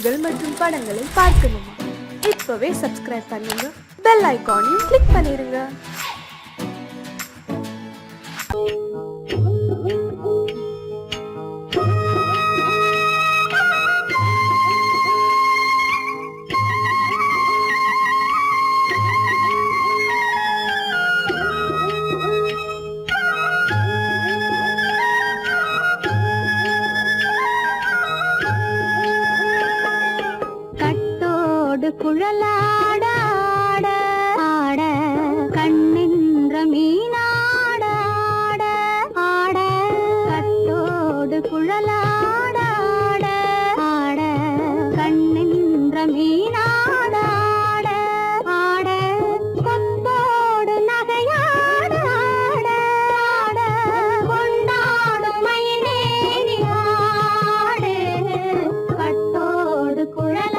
பாடல்கள் மற்றும் படங்களை பார்க்கணுமா? இப்பவே சப்ஸ்கிரைப் பண்ணுங்க, பெல் ஐகானையும் கிளிக் பண்ணிருங்க. குழலாட ஆட ஆட கண்ணின்ற மீனாட ஆட ஆட கட்டோடு குழலாட ஆட ஆட கண்ணின்ற மீனாட ஆட ஆட கொத்தோடு நகையாட ஆட ஆட கொண்டாடும் மயிலேறி ஆடு கட்டோடு குழலாட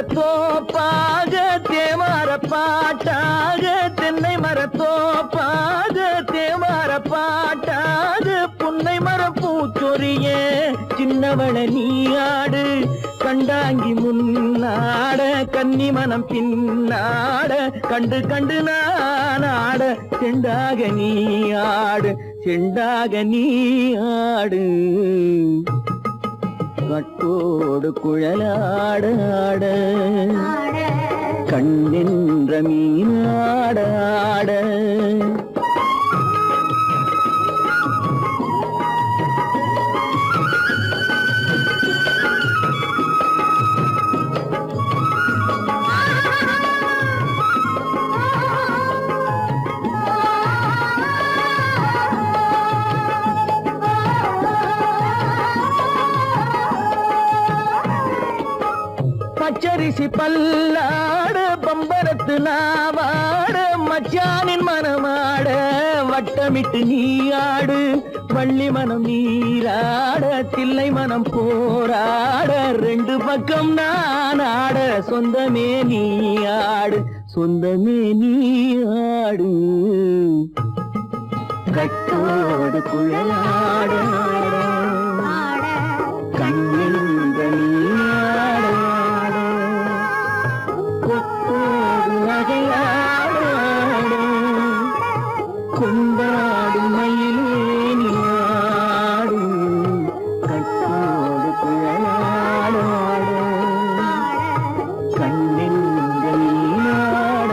மரத்தோப்பாக தேமார பாட்டாக தென்னை மரத்தோப்பாக தேமார பாட்டாக புன்னை மரம் பூச்சொரிய சின்னவள நீயாடு கண்டாங்கி முன்னாட கன்னி மனம் பின்னாட கண்டு கண்டு நானாட செண்டாக நீயாடு செண்டாக நீயாடு கட்டோடு குழலாட ஆட கண்ணின்ற மீனாட ஆட பச்சரிசி பல்லாட பம்பரத்து நாவாட மச்சானின் மனமாட வட்டமிட்டு நீயாடு வள்ளி மனம் நீராட தில்லை மனம் போராட ரெண்டு பக்கம் நான் ஆட சொந்தமே நீயாடு சொந்தமே நீயாடு கட்டோடு குழலாட கண்ணின்ற நீயாட கொண்டாடும் மயிலேனியாடும் கட்டோடு குழலாட கண்ணின்ற நீயாட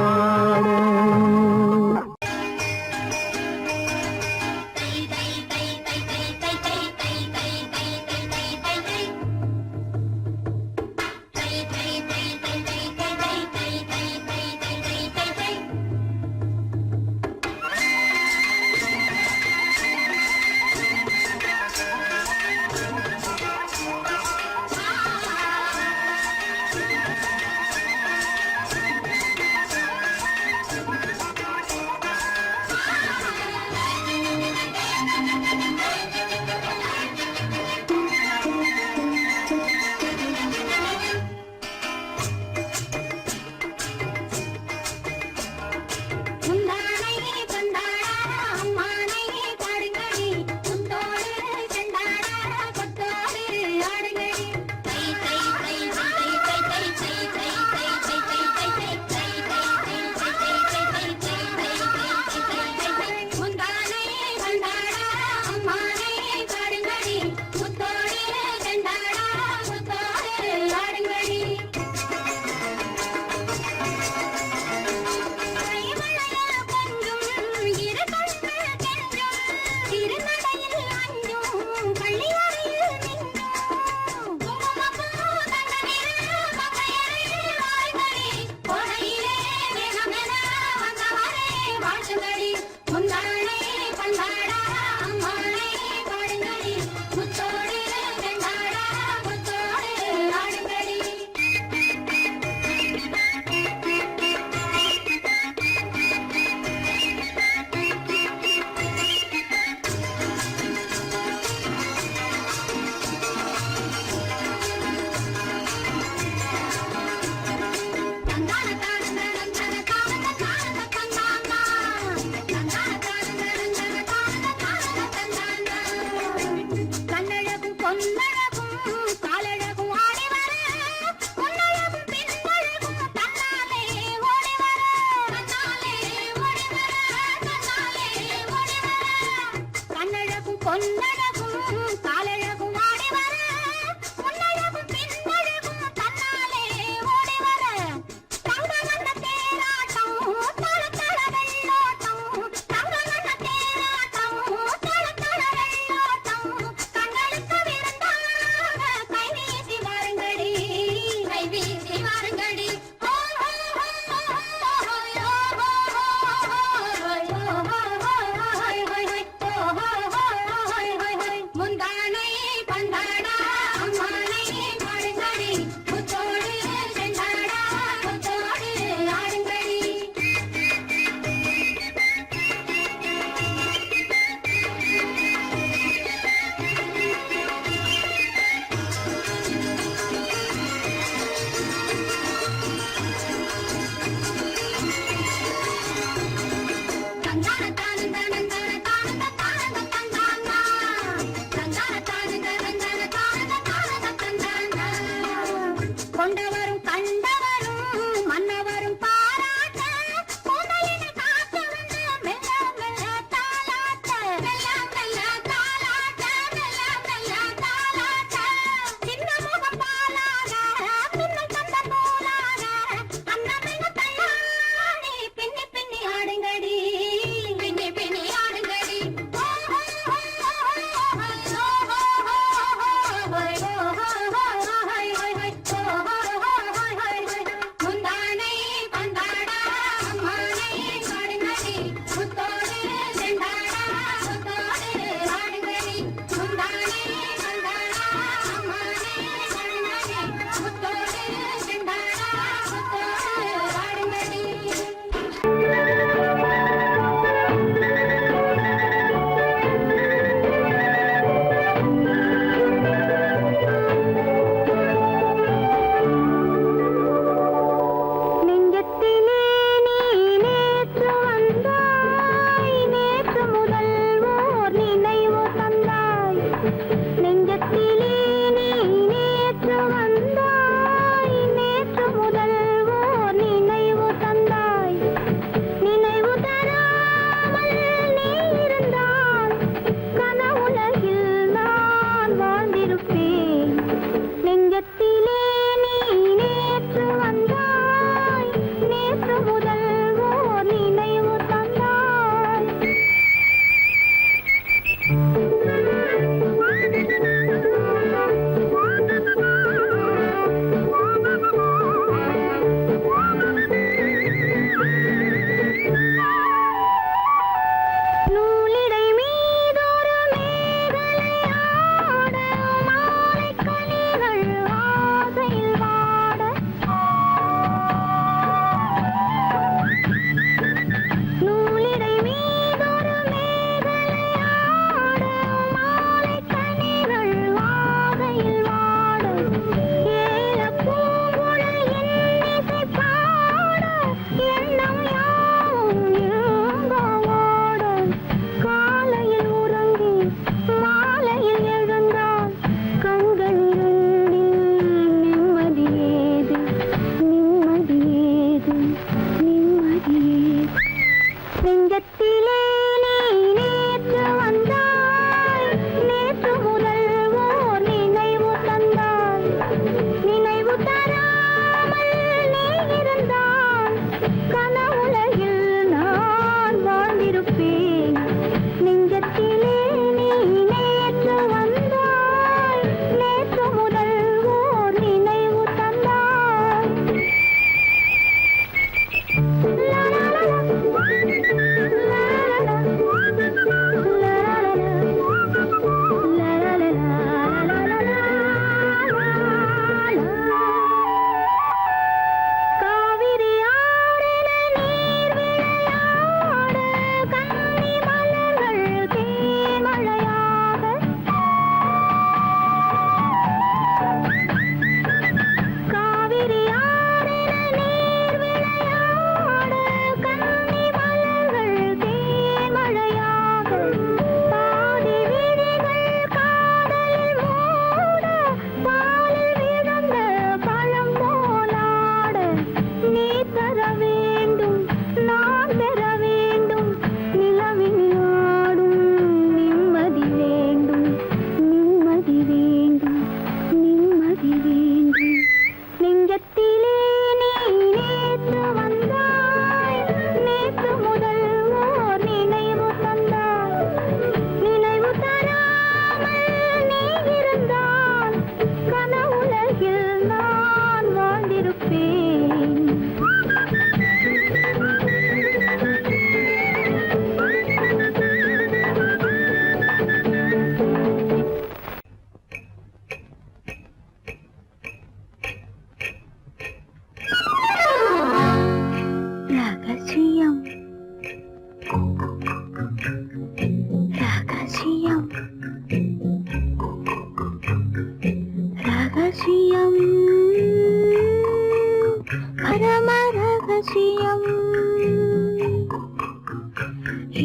பரம ரகசியம்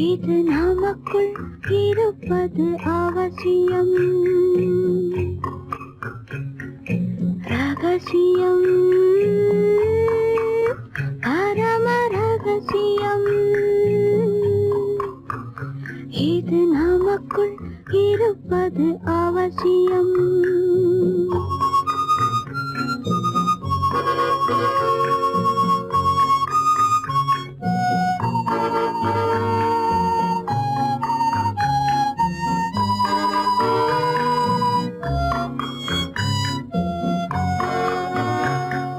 இது நமக்குள் இருப்பது அவசியம் ரகசியம் பரம ரகசியம் இது நமக்குள் இருப்பது அவசியம்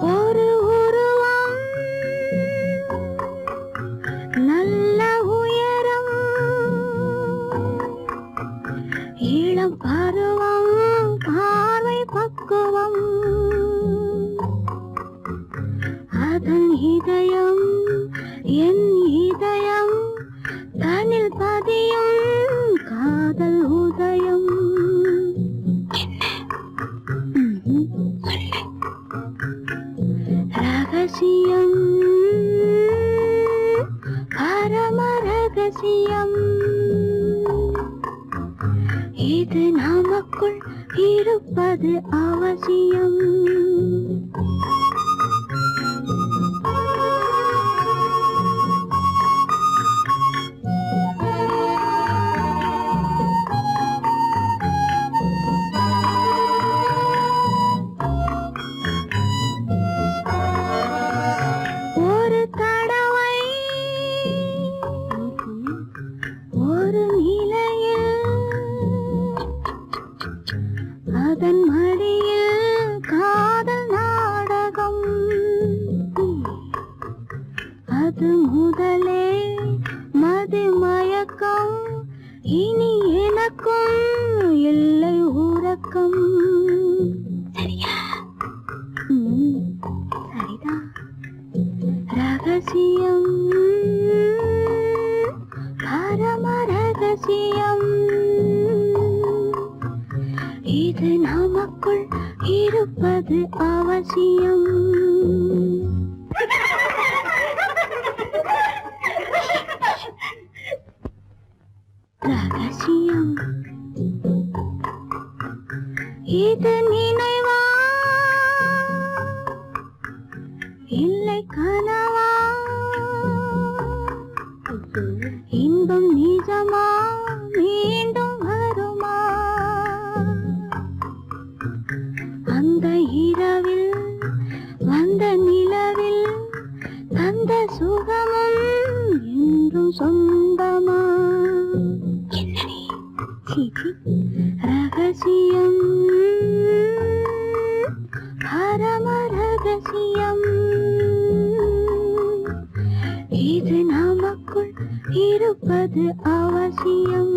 ஒரு உருவம் நல்ல உயரம் இளம் பருவம் பார்வை பக்குவம் அதன் இதயம் என் இதயம் தனில் பதியும் காதல் உதயம் ரகசியம் பரம ரகசியம் இது நமக்குள் இருப்பது அவசியம் ஒரு தடவை ஒரு நிலையில் அதன் மடியில் காதல் நாடகம் அது முதலே மது மயக்கம் இனி எனக்கும் இல்லை உறக்கம் சரியா சரிதான் ரகசியம் பரம ரகசியம் இது நமக்குள் இருப்பது அவசியம் ரகசியம் இது நினைவா இல்லை கனவா இன்பம் நிஜமா மீண்டும் வருமா அந்த இரவில் வந்த நிலவில் தந்த சுகமும் என்றும் சொந்தமா என்னடி ரகசியம் பரம ரகசியம் இது நமக்குள் இருப்பது அவசியம்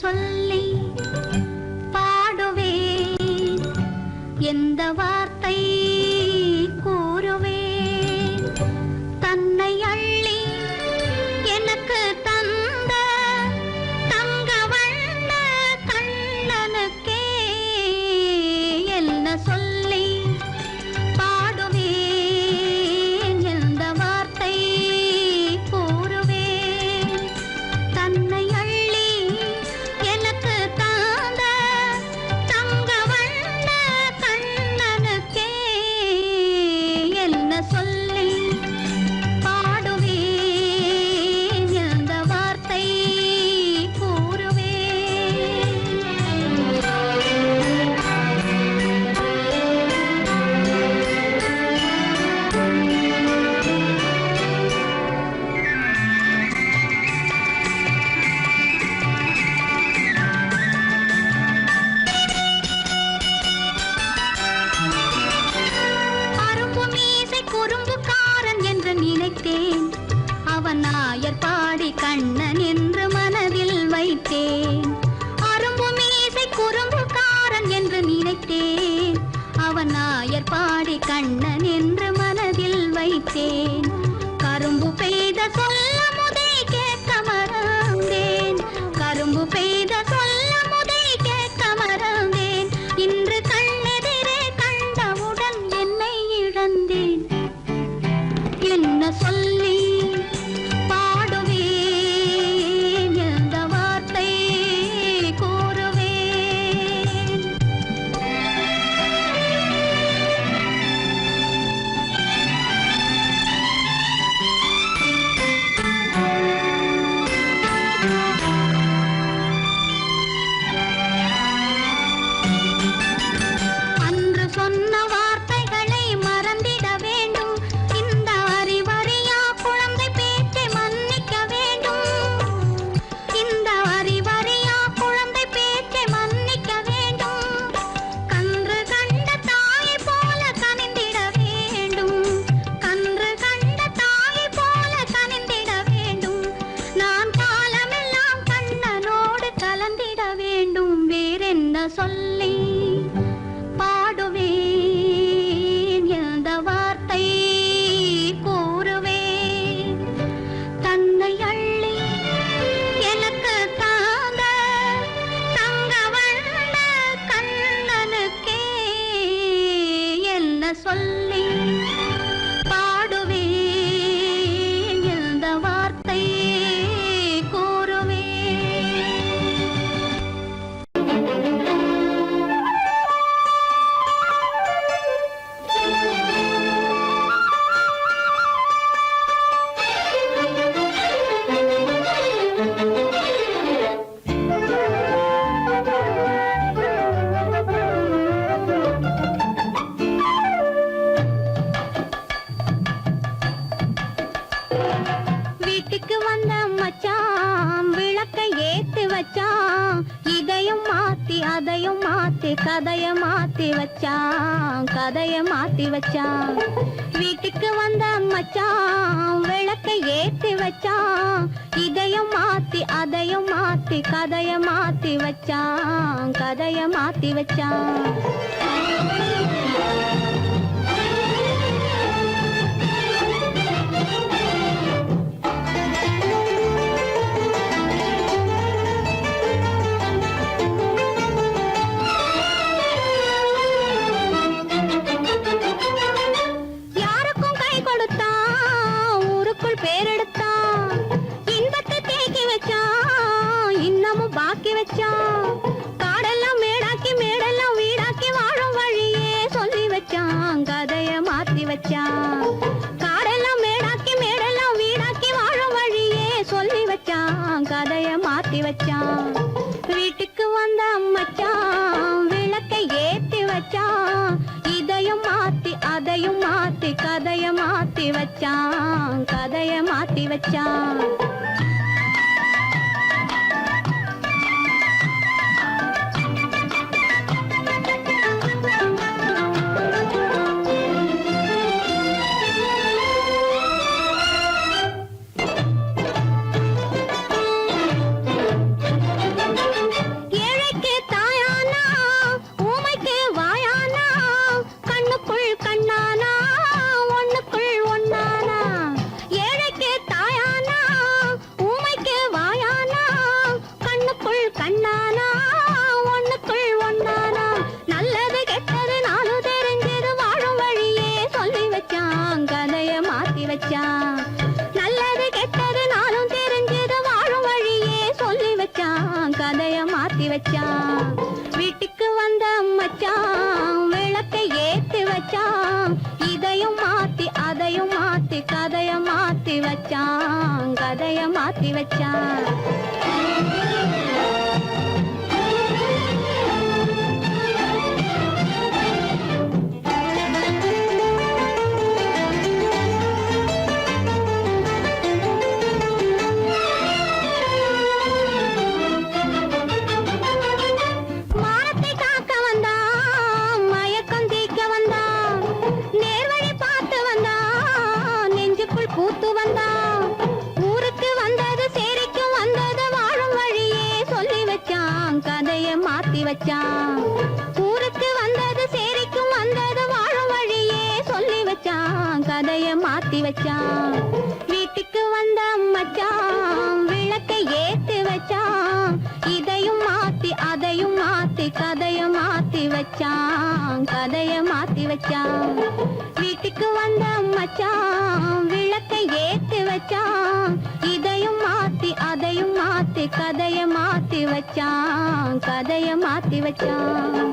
சொல்லி பாடுவேன், எந்த வார்த்தை கூறுவேன். தன்னை அள்ளி எனக்கு தந்த தங்க வண்ண கண்ணனுக்கே என்ன சொல்லி பாடுவேன், எந்த வார்த்தை கூறுவேன். தன்னை அள்ளி எனக்கு தந்த தங்க வண்ண கண்ணனுக்கே என்ன சொல்லி பாடுவேன், எந்த வார்த்தை கூறுவேன். அரும்பு மீசை குறும்புக்காரன் என்று நினைத்தேன், அவன் நாயர் பாடி கண்ணன் என்று மனதில் வைத்தேன். அரும்பு மீசை குறும்புக்காரன் என்று நினைத்தேன், அவன் நாயர் பாடி கண்ணன் என்று மனதில் வைத்தேன். கரும்பு பெய்த சொல்ல முதை கேட்க மறந்தேன், கரும்பு பெய்த சொல்ல முதை கேட்க மறந்தேன். இன்று கண்ணெதிரே கண்டவுடன் என்னை இழந்தேன். என்ன சொல்லி பாடுவேன், எந்த வார்த்தை கூறுவேன். அன்று சொன்ன வார்த்தைகளை மறந்திட வேண்டும், இந்த அறிவறியா குழந்தை பேச்சை மன்னிக்க வேண்டும். இந்த அறிவறியா குழந்தை பேச்சை மன்னிக்க வேண்டும். கன்று கண்ட தாயை போல கனிந்திட வேண்டும், கன்று கண்ட தாயை போல கனிந்திட வேண்டும். நான் காலமெல்லாம் கண்ணனோடு கலந்திட வேண்டும். வேறென்ன சொல்லி பாடுவேன், எந்த வார்த்தை கூறுவேன். தன்னை அள்ளி எனக்கு தாந்த தங்க வண்ண கண்ணனுக்கே என்ன சொல்லி பாடுவேன், எந்த வார்த்தை கூறுவேன். வீட்டுக்கு வந்த மச்சான் விளக்கை ஏத்தி வச்சான், இதையும் மாத்தி அதையும் மாத்தி கதைய மாத்தி வச்சான், கதைய மாத்தி வச்சான். வீட்டுக்கு வந்த மச்சான் விளக்கை ஏத்தி வச்சான், இதையும் மாத்தி அதையும் மாத்தி கதைய மாத்தி வச்சான், கதைய மாத்தி வச்சான். யாருக்கும் கை கொடுத்தான், ஊருக்குள் பேரெடுத்தான், இன்பத்தை தேக்கி வச்சான், இன்னமும் பாக்கி வச்சான். காடெல்லாம் மேடாக்கி மேடெல்லாம் வீடாக்கி வாழும் வழியே சொல்லி வச்சான், கதைய மாத்தி வச்சான். காடெல்லாம் மேடாக்கி மேடெல்லாம் வீடாக்கி வாழும் வழியே சொல்லி வச்சான், கதைய மாத்தி வச்சான். வீட்டுக்கு வந்த மச்சான் விளக்கை ஏத்தி வச்சான், இதையும் மாத்தி அதையும் மாத்தி கதைய மாத்தி வச்சான், கதைய மாத்தி வச்சான். வச்சான். நல்லது கெட்டது நானும் தெரிஞ்சது வாழும் வழியே சொல்லி வச்சான், கதைய மாத்தி வச்சான். வீட்டுக்கு வந்த மச்சான் விளக்கை ஏத்தி வச்சான், இதையும் மாத்தி அதையும் மாத்தி கதைய மாத்தி வச்சான், கதைய மாத்தி வச்சான். மானத்தை காக்க வந்தான், மயக்கம் தீர்க்க வந்தான், நேர்வழி பார்த்து வந்தான், நெஞ்சுக்குள் பூத்து வந்தான். ஊருக்கு வந்தது சேரிக்கும் வந்தது வாழும் வழியே சொல்லி வச்சான், கதைய மாத்தி வச்சான். ஊருக்கு வந்தது சேரிக்கும் வந்தது வாழும் வழியே சொல்லி வச்சான், கதைய மாத்தி வச்சான். வீட்டுக்கு வந்த மச்சான் விளக்கை ஏத்தி வச்சான், இதையும் மாத்தி அதையும் மாத்தி கதைய மாத்தி வச்சான், கதைய மாத்தி வச்சான். வீட்டுக்கு வந்த மச்சான் விளக்கை ஏத்தி வச்சான், இதையும் மாத்தி அதையும் மாத்தி கதைய மாத்தி வச்சான், கதைய மாத்தி வச்சான்.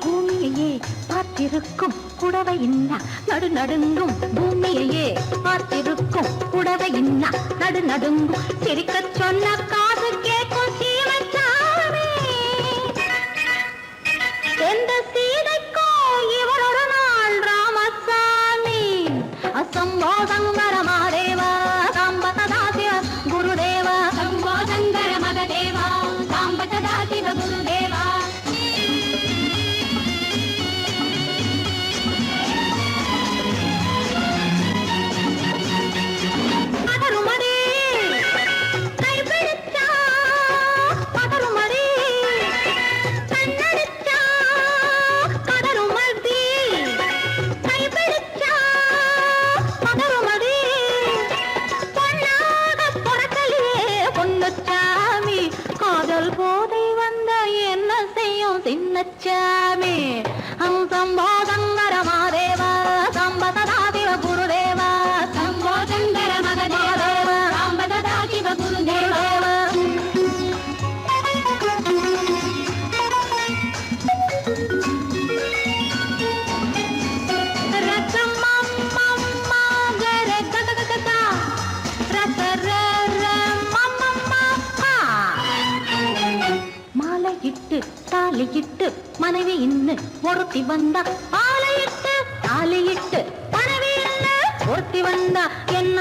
பூமியையே பார்த்திருக்கும் புடவை இன்னா நடு நடுங்கும் பூமியையே பார்த்திருக்கும் புடவை இன்னா நடு நடுங்கும் சிரிக்க சொன்ன காது கேட்கும் சீமச்சாமி எந்த சீதைக்கோ இவளொரு நாள் ராமசாமி அசம்போ சங்கர மகதேவா சாம்ப சதா சிவ குருதேவா சம்போ சங்கர மகதேவா சாம்ப சதா சிவ குருதேவா சின்னச்சாமி சம்போ சங்கர மகதேவா சாம்ப சதா சிவ குருதேவா சம்போ சங்கர மகதேவா சாம்ப சதா சிவ குருதேவா தாலியிட்டு மனைவி இன்னு ஒருத்தி வந்தா ஆலையிட்டு தாலியிட்டு மனைவி இன்னு ஒருத்தி வந்தா என்ன